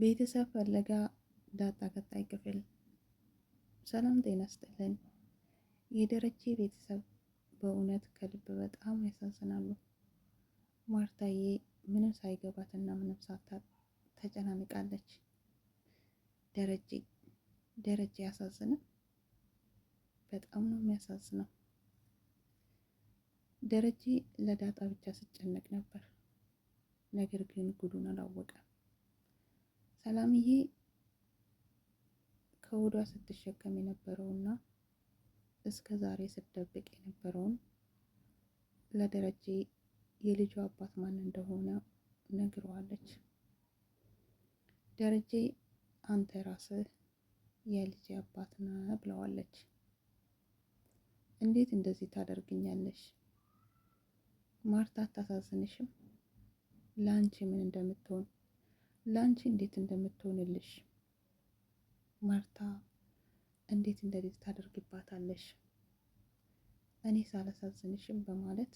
ቤተሰብ ፍለጋ ዳጣ ቀጣይ ክፍል። ሰላም ጤና ይስጥልን የደረጀ ቤተሰብ በእውነት ከልብ በጣም ያሳዝናሉ። ማርታዬ ምንም ሳይገባትና ምንም ሳታውቅ ተጨናንቃለች። ደረጀ ያሳዝንም፣ በጣም ነው የሚያሳዝነው። ደረጀ ለዳጣ ብቻ ሲጨነቅ ነበር። ነገር ግን ጉዱን አላወቀም። ሰላምዬ ከወዷ ስትሸከም የነበረውና እስከ ዛሬ ስትደብቅ የነበረውን ለደረጀ የልጁ አባት ማን እንደሆነ ነግረዋለች። ደረጀ አንተ ራስህ የልጄ አባት ነህ ብለዋለች። እንዴት እንደዚህ ታደርግኛለሽ? ማርታ አታሳዝንሽም? ለአንቺ ምን እንደምትሆን ለአንቺ እንዴት እንደምትሆንልሽ ማርታ እንዴት እንደዚህ ታደርግባታለሽ? እኔ ሳላሳዝንሽም በማለት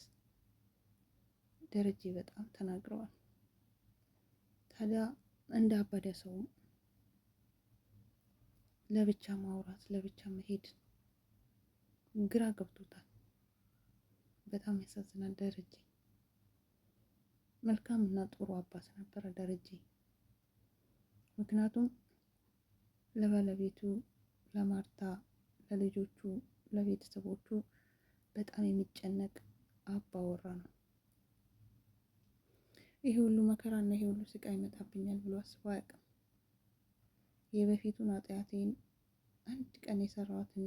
ደረጀ በጣም ተናግረዋል። ታዲያ እንዳበደ ሰው ለብቻ ማውራት ለብቻ መሄድ ግራ ገብቶታል። በጣም ያሳዝናል። ደረጀ መልካም እና ጥሩ አባት ነበረ ደረጀ። ምክንያቱም ለባለቤቱ ለማርታ፣ ለልጆቹ፣ ለቤተሰቦቹ በጣም የሚጨነቅ አባወራ ነው። ይሄ ሁሉ መከራና ይሄ ሁሉ ስቃይ ይመጣብኛል ብሎ አስቦ አያውቅም። የበፊቱን ኃጢአቴን አንድ ቀን የሰራኋትን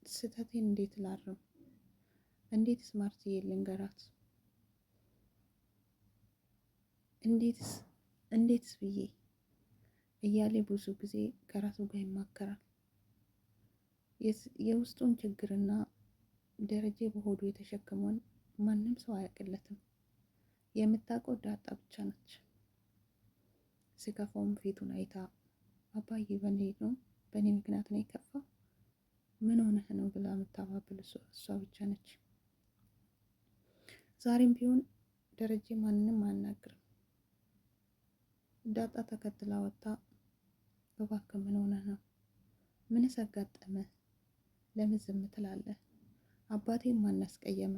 ስህተቴን እንዴት ላርም? እንዴት ስማርትዬ ልንገራት? እንዴትስ ብዬ እያለ ብዙ ጊዜ ከራሱ ጋር ይማከራል። የውስጡን ችግርና ደረጀ በሆዱ የተሸከመውን ማንም ሰው አያውቅለትም። የምታውቀው ዳጣ ብቻ ነች። ሲከፋውም ፊቱን አይታ አባዬ በእኔ ምክንያት ነው የከፋ፣ ምን ሆነህ ነው ብላ የምታባብል እሷ ብቻ ነች። ዛሬም ቢሆን ደረጀ ማንንም አያናግርም። ዳጣ ተከትላ ወጥታ እባክህ ምን ሆነህ ነው? ምንስ አጋጠመህ? ለምን ዝም ትላለህ? አባቴን ማን አስቀየመ?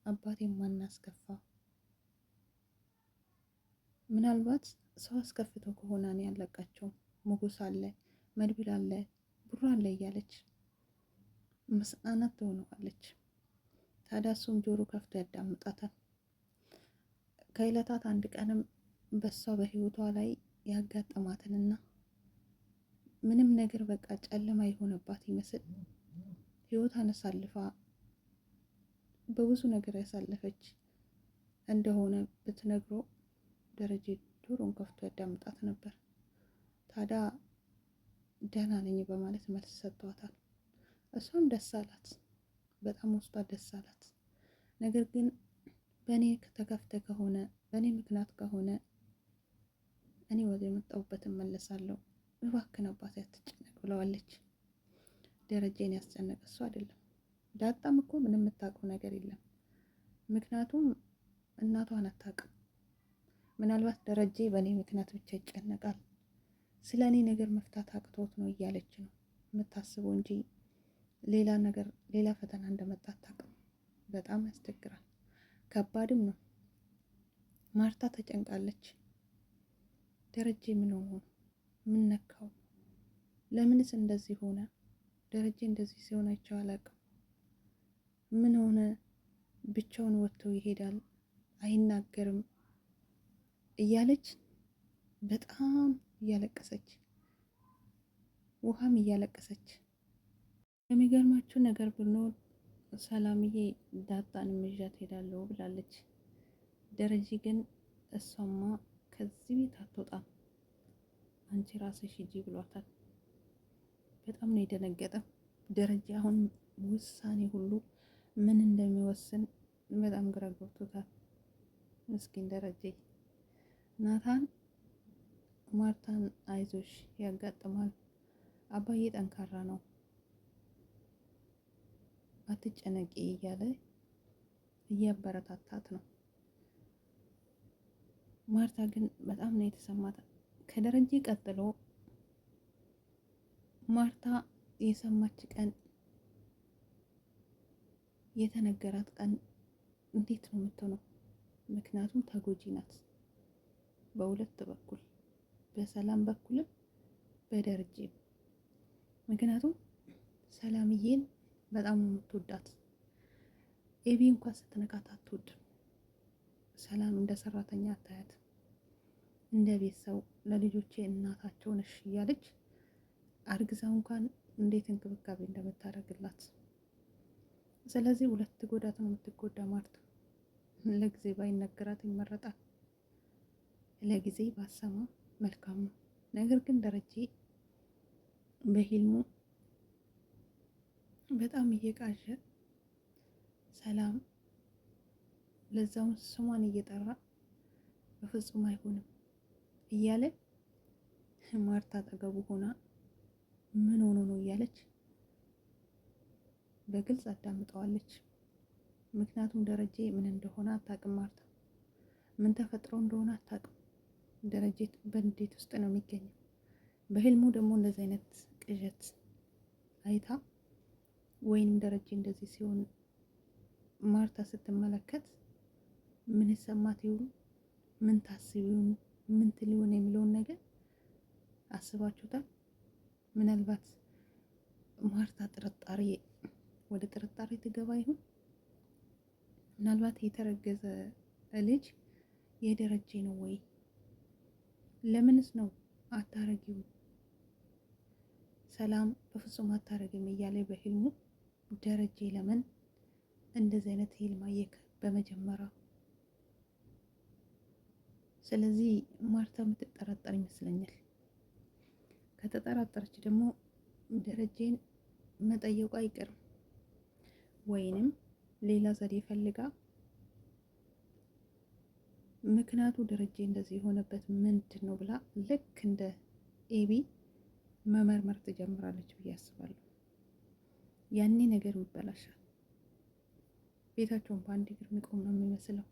አባቴን ማን አስከፋ? ምናልባት ሰው አስከፍተው ከሆነ እኔ ያለቃቸው ሞገስ አለ፣ መድብል አለ፣ ብሩ አለ እያለች መስናናት ትሆነዋለች። ታዲያ እሱም ጆሮ ከፍቶ ያዳምጣታል። ከዕለታት አንድ ቀንም በሷ በህይወቷ ላይ ያጋጠማትንና ምንም ነገር በቃ ጨለማ የሆነባት ይመስል ህይወቷን አሳልፋ በብዙ ነገር ያሳለፈች እንደሆነ ብትነግረው ደረጀ ጆሮን ከፍቶ ያዳምጣት ነበር። ታዲያ ደህና ነኝ በማለት መልስ ሰጥቷታል። እሷም ደስ አላት፣ በጣም ውስጧ ደስ አላት። ነገር ግን በእኔ ተከፍተ ከሆነ በእኔ ምክንያት ከሆነ እኔ ወደ የመጣሁበት እመለሳለሁ፣ እባክህን አባቴ አትጨነቅ ብለዋለች። ደረጀን ያስጨነቀ እሱ አይደለም። ዳጣም እኮ ምንም የምታውቀው ነገር የለም። ምክንያቱም እናቷን አታውቅም። ምናልባት ደረጀ በእኔ ምክንያት ብቻ ይጨነቃል፣ ስለ እኔ ነገር መፍታት አቅቶት ነው እያለች ነው የምታስበው እንጂ ሌላ ነገር ሌላ ፈተና እንደመጣ አታውቅም። በጣም ያስቸግራል፣ ከባድም ነው። ማርታ ተጨንቃለች። ደረጀ ምን ሆኖ ምን ነካው? ለምንስ እንደዚህ ሆነ? ደረጀ እንደዚህ ሲሆን አይቼው አላውቅም። ምን ሆነ? ብቻውን ወጥቶ ይሄዳል፣ አይናገርም እያለች በጣም እያለቀሰች ውሃም እያለቀሰች። የሚገርማችሁ ነገር ብኖር ሰላምዬ ዳጣን ይዣት ሄዳለሁ ብላለች። ደረጀ ግን እሷማ ከዚህ ቤት አትወጣም፣ አንቺ ራስሽ ሂጂ ብሏታል። በጣም ነው የደነገጠው ደረጀ። አሁን ውሳኔ ሁሉ ምን እንደሚወስን በጣም ግራ ገብቶታል። ምስኪን ደረጀ። ናታን ማርታን አይዞሽ ያጋጥማል፣ አባዬ ጠንካራ ነው፣ አትጨነቂ እያለ እያበረታታት ነው። ማርታ ግን በጣም ነው የተሰማት። ከደረጀ ቀጥሎ ማርታ የሰማች ቀን የተነገራት ቀን እንዴት ነው የምትሆነው? ምክንያቱም ተጎጂ ናት በሁለት በኩል በሰላም በኩልም በደረጀም። ምክንያቱም ሰላምዬን በጣም ነው የምትወዳት። ኤቢ እንኳን ስትነካት አትወድም። ሰላም እንደ ሰራተኛ አታያት፣ እንደ ቤት ሰው ለልጆቼ እናታቸው ነሽ እያለች አርግዛ እንኳን እንዴት እንክብካቤ እንደምታደርግላት። ስለዚህ ሁለት ጎዳት ነው የምትጎዳ ማርታ። ለጊዜ ባይነገራት ይመረጣል፣ ለጊዜ ባሰማ መልካም ነው። ነገር ግን ደረጀ በሂልሙ በጣም እየቃዠ ሰላም ለዛውን ስሟን እየጠራ በፍጹም አይሆንም እያለ ማርታ አጠገቡ ሆና ምን ሆኖ ነው እያለች በግልጽ አዳምጠዋለች። ምክንያቱም ደረጀ ምን እንደሆነ አታውቅም። ማርታ ምን ተፈጥሮ እንደሆነ አታውቅም። ደረጀ በንዴት ውስጥ ነው የሚገኘው። በህልሙ ደግሞ እንደዚህ አይነት ቅዠት አይታ ወይንም ደረጀ እንደዚህ ሲሆን ማርታ ስትመለከት ምን ሰማት ይሁን፣ ምን ታስብ ይሁን፣ ምን ትል ይሁን የሚለውን ነገር አስባችሁታል? ምናልባት ማርታ ጥርጣሬ ወደ ጥርጣሬ ትገባ ይሁን? ምናልባት የተረገዘ ልጅ የደረጀ ነው ወይ? ለምንስ ነው አታረጊው? ሰላም በፍጹም አታረግም እያለ በህልሙ ደረጀ ለምን እንደዚህ አይነት ህልም አየክ በመጀመሪያ? ስለዚህ ማርታ የምትጠራጠር ይመስለኛል። ከተጠራጠረች ደግሞ ደረጀን መጠየቁ አይቀርም፣ ወይንም ሌላ ዘዴ ፈልጋ ምክንያቱ ደረጀ እንደዚህ የሆነበት ምንድን ነው ብላ ልክ እንደ ኤቢ መመርመር ትጀምራለች ብዬ አስባለሁ። ያኔ ነገር ይበላሻል። ቤታቸውን በአንድ እግር የሚቆም ነው የሚመስለው።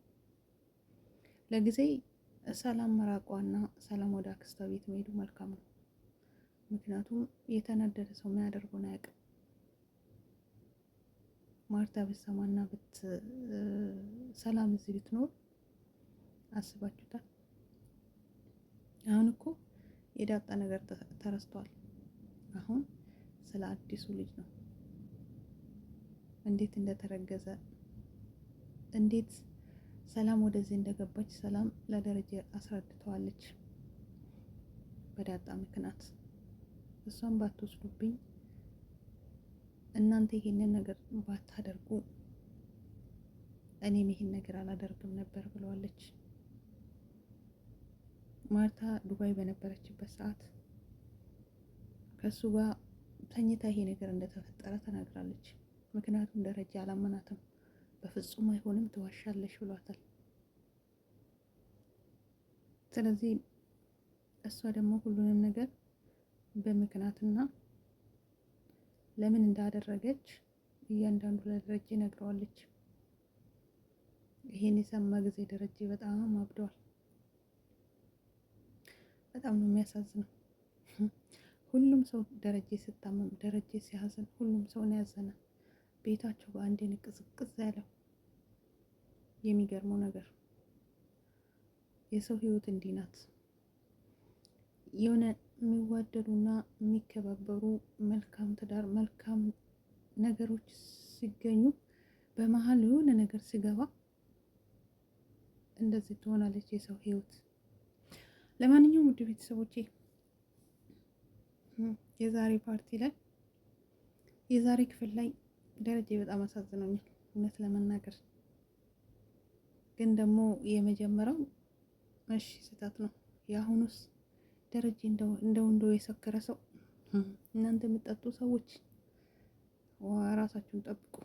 ለጊዜ ሰላም መራቋና ሰላም ወደ አክስቷ ቤት መሄዱ መልካም ነው። ምክንያቱም የተናደደ ሰው ምን ያደርገውን አያውቅም። ማርታ ብትሰማና ሰላም እዚህ ብትኖር አስባችሁታል? አሁን እኮ የዳጣ ነገር ተረስቷል። አሁን ስለ አዲሱ ልጅ ነው። እንዴት እንደተረገዘ፣ እንዴት ሰላም ወደዚህ እንደገባች ሰላም ለደረጀ አስረድተዋለች። በዳጣ ምክንያት እሷን ባትወስዱብኝ፣ እናንተ ይሄንን ነገር ባታደርጉ እኔም ይሄን ነገር አላደርግም ነበር ብለዋለች። ማርታ ዱባይ በነበረችበት ሰዓት ከሱ ጋር ተኝታ ይሄ ነገር እንደተፈጠረ ተናግራለች። ምክንያቱም ደረጃ አላመናትም። በፍጹም አይሆንም ትዋሻለሽ ብሏታል። ስለዚህ እሷ ደግሞ ሁሉንም ነገር በምክንያትና ለምን እንዳደረገች እያንዳንዱ ለደረጀ ነግረዋለች። ይሄን የሰማ ጊዜ ደረጀ በጣም አብዷል። በጣም ነው የሚያሳዝነው። ሁሉም ሰው ደረጀ ስታመም፣ ደረጀ ሲያዝን ሁሉም ሰው ነው ያዘነ። ቤታቸው በአንዴ ንቅዝቅዝ ያለው። የሚገርመው ነገር የሰው ህይወት እንዲህ ናት። የሆነ የሚዋደዱና የሚከባበሩ መልካም ትዳር፣ መልካም ነገሮች ሲገኙ በመሀል የሆነ ነገር ሲገባ እንደዚህ ትሆናለች የሰው ህይወት። ለማንኛውም ውድ ቤተሰቦቼ የዛሬ ፓርቲ ላይ የዛሬ ክፍል ላይ ደረጀ በጣም አሳዝኖኛል እውነት ለመናገር። ግን ደግሞ የመጀመሪያው እሺ ስህተት ነው። የአሁኑስ ደረጀ እንደው የሰከረ ሰው እናንተ የምትጠጡ ሰዎች ራሳችሁን ጠብቁ።